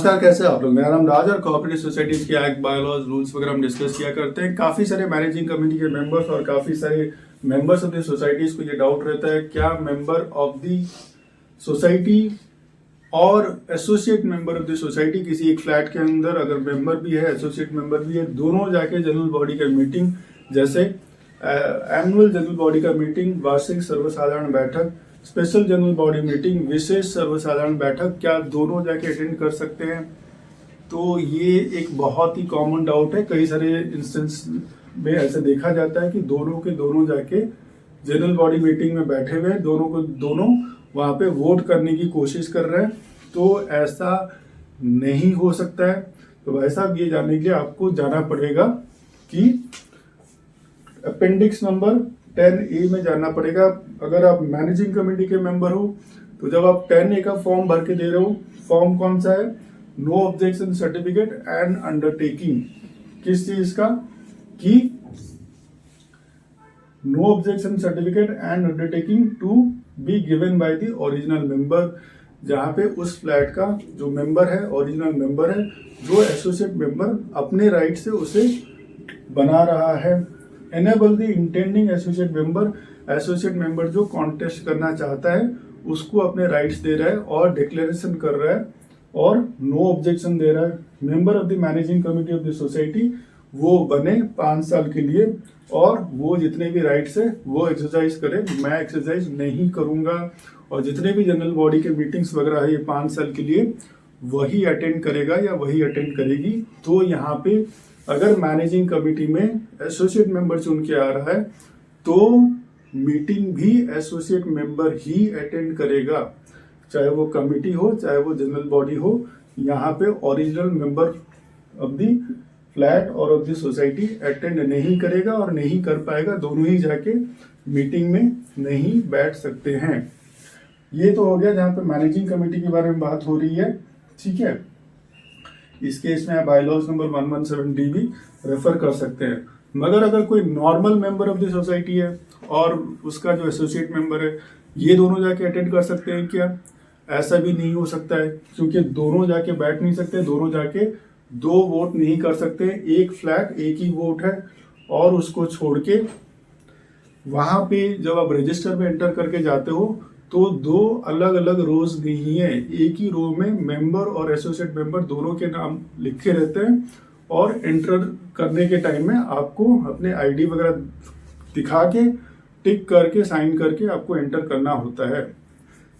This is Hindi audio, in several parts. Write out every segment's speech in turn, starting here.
नमस्कार, कैसे आप लोग। मेरा नाम राज और कोऑपरेटिव सोसाइटीज के एक्ट, बायलॉज, रूल्स वगैरह हम डिस्कस किया करते हैं। काफ़ी सारे मैनेजिंग कमेटी के मेंबर्स और काफ़ी सारे मेंबर्स ऑफ द सोसाइटीज को ये डाउट रहता है, क्या मेंबर ऑफ द सोसाइटी और associate member of the society किसी एक फ्लैट के अंदर अगर मेंबर भी है, एसोसिएट मेंबर भी है, दोनों जाके जनरल बॉडी का मीटिंग, जैसे एनुअल जनरल बॉडी का मीटिंग, वार्षिक सर्वसाधारण बैठक, स्पेशल जनरल बॉडी मीटिंग, विशेष सर्वसाधारण बैठक, क्या दोनों जाके अटेंड कर सकते हैं? तो ये एक बहुत ही कॉमन डाउट है। कई सारे इंस्टेंस में ऐसे देखा जाता है कि दोनों के दोनों जाके जनरल बॉडी मीटिंग में बैठे हुए दोनों वहाँ पे वोट करने की कोशिश कर रहे हैं। तो ऐसा नहीं हो सकता है। तो भाई साहब, ये जानने के लिए आपको जाना पड़ेगा कि अपेंडिक्स नंबर 10A में जानना पड़ेगा। अगर आप मैनेजिंग कमेटी के मेंबर हो तो जब आप 10A का फॉर्म भर के दे रहे हो, फॉर्म कौन सा है? No objection certificate and undertaking. किस चीज का? कि no objection certificate and undertaking to be given by the original member, जहां पे उस फ्लैट का जो मेंबर है, ओरिजिनल मेंबर है, जो एसोसिएट मेंबर अपने राइट से उसे बना रहा है। Enable the intending associate member जो कॉन्टेस्ट करना चाहता है उसको अपने राइट्स दे रहा है और डिक्लेरेशन कर रहा है और नो ऑब्जेक्शन दे रहा है। Member of the managing committee of the society वो बने 5 साल के लिए और वो जितने भी राइट्स है वो एक्सरसाइज करे। मैं एक्सरसाइज नहीं करूंगा और जितने भी जनरल बॉडी के मीटिंग्स वगैरह है ये 5 साल के लिए वही अटेंड करेगा या वही अटेंड करेगी। तो यहाँ पे अगर मैनेजिंग कमेटी में एसोसिएट मेंबर चुन के आ रहा है तो मीटिंग भी एसोसिएट मेंबर ही अटेंड करेगा, चाहे वो कमेटी हो चाहे वो जनरल बॉडी हो। यहाँ पे original member of the flat और ऑफ द सोसाइटी अटेंड नहीं करेगा और नहीं कर पाएगा। दोनों ही जाके मीटिंग में नहीं बैठ सकते हैं। ये तो हो गया जहाँ पे मैनेजिंग कमेटी के बारे में बात हो रही है, ठीक है। इस केस में आप बायलॉज नंबर 117D भी रेफर कर सकते हैं। मगर अगर कोई normal member of the society है और उसका जो एसोसिएट मेंबर है, ये दोनों जाके अटेंड कर सकते हैं क्या? ऐसा भी नहीं हो सकता है, क्योंकि दोनों जाके बैठ नहीं सकते, दोनों जाके 2 वोट नहीं कर सकते। एक फ्लैट एक ही वोट है और उसको छोड़ के वहां पे जब आप रजिस्टर में एंटर करके जाते हो तो 2 अलग अलग रोज नहीं है, एक ही रो में मेंबर और एसोसिएट मेंबर दोनों के नाम लिखे रहते हैं और एंटर करने के टाइम में आपको अपने आईडी वगैरह दिखा के टिक करके साइन करके आपको एंटर करना होता है।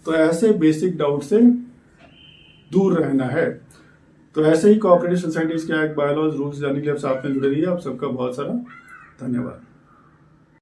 तो ऐसे बेसिक डाउट से दूर रहना है। तो ऐसे ही कोऑपरेटिव सोसाइटीज के एक्ट, बायलॉज, रूल्स जानने के लिए आप साथ में जुड़े रहिए। आप सबका बहुत सारा धन्यवाद।